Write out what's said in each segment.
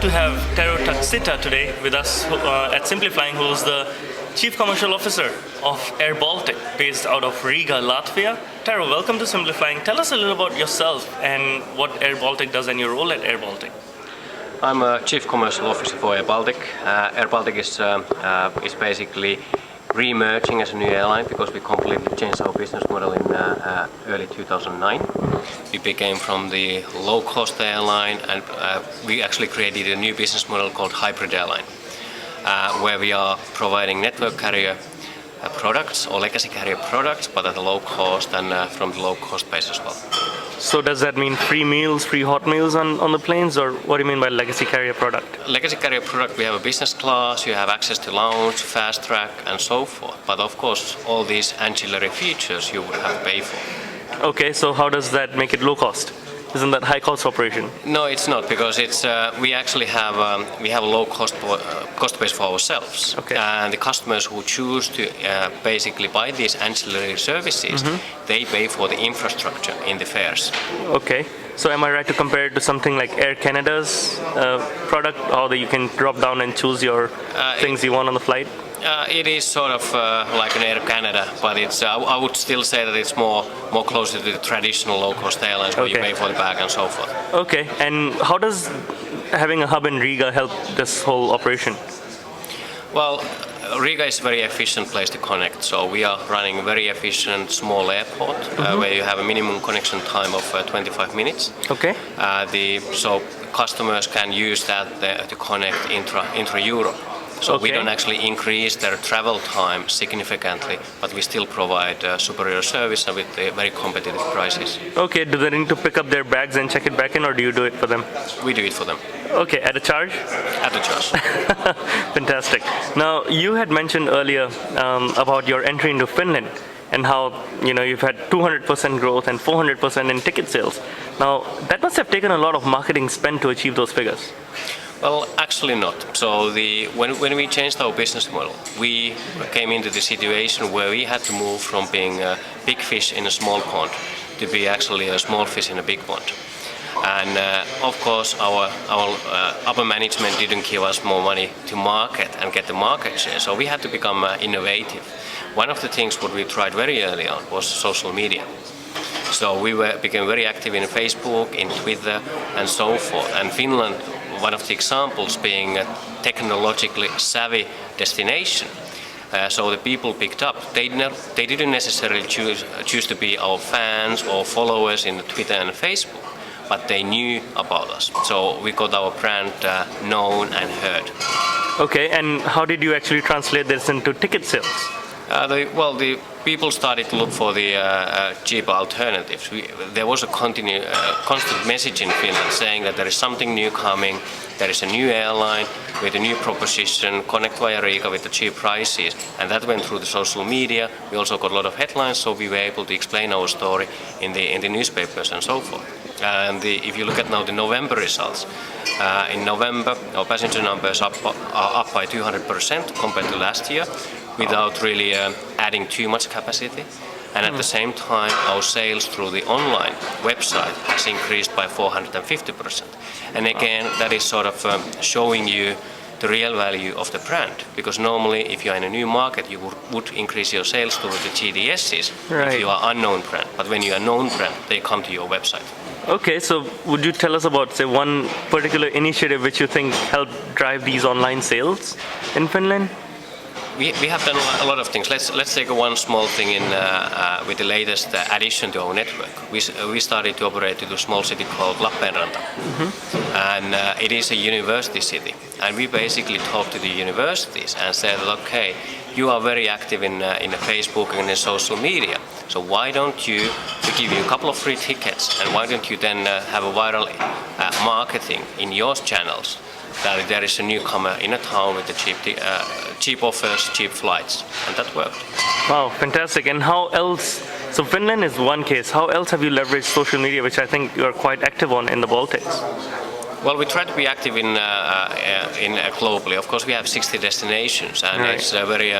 to have Tero Taskila today with us at Simplifying, who's the Chief Commercial Officer of Air Baltic, based out of Riga, Latvia. Tero, welcome to Simplifying. Tell us a little about yourself and what Air Baltic does and your role at Air Baltic. I'm a Chief Commercial Officer for Air Baltic. Air Baltic is basically re-emerging as a new airline because we completely changed our business model in early 2009. We became from the low-cost airline and we actually created a new business model called hybrid airline, where we are providing network carrier products or legacy carrier products, but at a low cost and from the low cost base as well. So does that mean free meals, free hot meals on the planes, or what do you mean by legacy carrier product? Legacy carrier product, we have a business class, you have access to lounge, fast track and so forth. But of course, all these ancillary features you would have to pay for. Okay, so how does that make it low cost? Isn't that high cost operation? No, it's not, because it's we actually have a low cost base for ourselves. Okay. And the customers who choose to basically buy these ancillary services, they pay for the infrastructure in the fares. Okay. So am I right to compare it to something like Air Canada's product, or that you can drop down and choose your things you want on the flight? It is sort of like an Air Canada, but it's I would still say that it's more closer to the traditional low-cost airlines where you pay for the bag and so forth. Okay, and how does having a hub in Riga help this whole operation? Well, Riga is a very efficient place to connect, so we are running a very efficient small airport where you have a minimum connection time of 25 minutes. Okay. So customers can use that to connect intra-Europe. So we don't actually increase their travel time significantly, but we still provide superior service with very competitive prices. Okay, do they need to pick up their bags and check it back in, or do you do it for them? We do it for them. Okay, at a charge? At a charge. Fantastic. Now, you had mentioned earlier about your entry into Finland and how you've had 200% growth and 400% in ticket sales. Now, that must have taken a lot of marketing spend to achieve those figures. Well, actually not. So when we changed our business model, we came into the situation where we had to move from being a big fish in a small pond to be actually a small fish in a big pond. And of course, our upper management didn't give us more money to market and get the market share. So we had to become innovative. One of the things what we tried very early on was social media. So we became very active in Facebook, in Twitter, and so forth. And Finland, one of the examples being a technologically savvy destination. So the people picked up. They didn't necessarily choose to be our fans or followers in Twitter and Facebook, but they knew about us. So we got our brand known and heard. Okay, and how did you actually translate this into ticket sales? The people started to look for the cheaper alternatives. There was a constant message in Finland saying that there is something new coming, there is a new airline with a new proposition, connect via Riga with the cheap prices, and that went through the social media. We also got a lot of headlines, so we were able to explain our story in the newspapers and so forth. And if you look at now the November results, in November our passenger numbers are up by 200% compared to last year, without really adding too much capacity. And at the same time, our sales through the online website has increased by 450%. And again, that is sort of showing you the real value of the brand. Because normally, if you're in a new market, you would increase your sales through the GDSs if you are unknown brand. But when you're a known brand, they come to your website. Okay, so would you tell us about, say, one particular initiative which you think helped drive these online sales in Finland? We have done a lot of things. Let's take one small thing in with the latest addition to our network. We started to operate in a small city called Lappeenranta, and it is a university city. And we basically talked to the universities and said, okay, you are very active in Facebook and in social media. So why don't we give you a couple of free tickets, and why don't you then have a viral marketing in your channels? That there is a newcomer in a town with the cheap offers, cheap flights, and that worked. Wow, fantastic. And how else? So Finland is one case. How else have you leveraged social media, which I think you are quite active on in the Baltics? Well, we try to be active in globally. Of course, we have 60 destinations, and it's very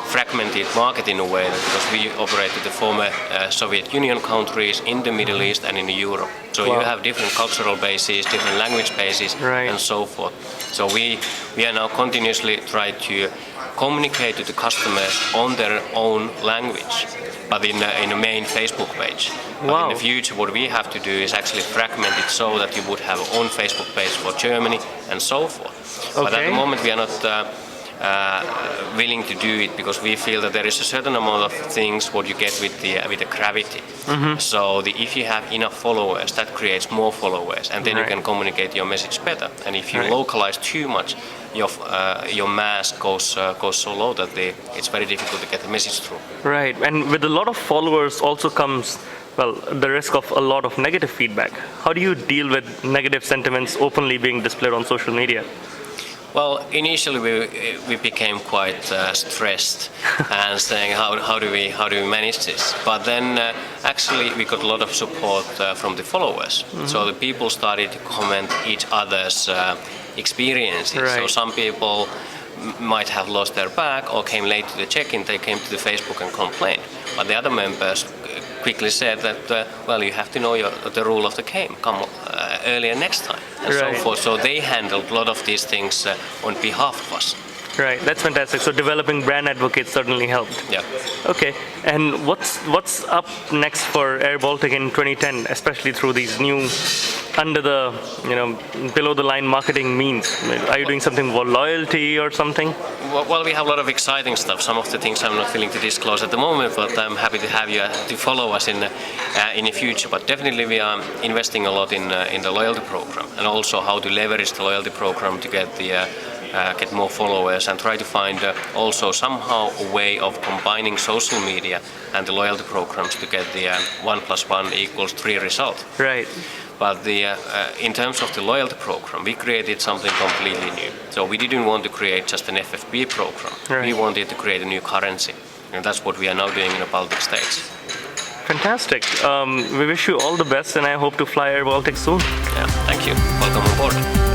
fragmented market in a way because we operated the former Soviet Union countries in the Middle East and in Europe. So you have different cultural bases, different language bases, and so forth. So we are now continuously trying to communicate to the customers on their own language, but in a main Facebook page. But in the future, what we have to do is actually fragment it so that you would have your own Facebook page for Germany and so forth. But at the moment, we are not willing to do it because we feel that there is a certain amount of things what you get with the gravity. So if you have enough followers, that creates more followers, and then you can communicate your message better. And if you localize too much, your mass goes so low that it's very difficult to get the message through. Right, and with a lot of followers also comes, well, the risk of a lot of negative feedback. How do you deal with negative sentiments openly being displayed on social media? Well, initially we became quite stressed and saying how do we manage this? But then actually we got a lot of support from the followers. So the people started to comment each other's experiences. So some people might have lost their bag or came late to the check-in. They came to the Facebook and complained. But the other members quickly said that well, you have to know the rule of the game. Come earlier next time, and so forth. So they handled a lot of these things on behalf of us. Right, that's fantastic. So developing brand advocates certainly helped. Yeah. Okay, and what's up next for Air Baltic in 2010, especially through these new below the line marketing means? Are you doing something for loyalty or something? Well, we have a lot of exciting stuff. Some of the things I'm not willing to disclose at the moment, but I'm happy to have you to follow us in the future. But definitely we are investing a lot in the loyalty program, and also how to leverage the loyalty program to get more followers, and try to find also somehow a way of combining social media and the loyalty programs to get the 1 + 1 = 3 result. Right. But in terms of the loyalty program, we created something completely new. So we didn't want to create just an FFP program. We wanted to create a new currency, and that's what we are now doing in the Baltic states. Fantastic. We wish you all the best, and I hope to fly Air Baltic soon. Yeah, thank you. Welcome on board.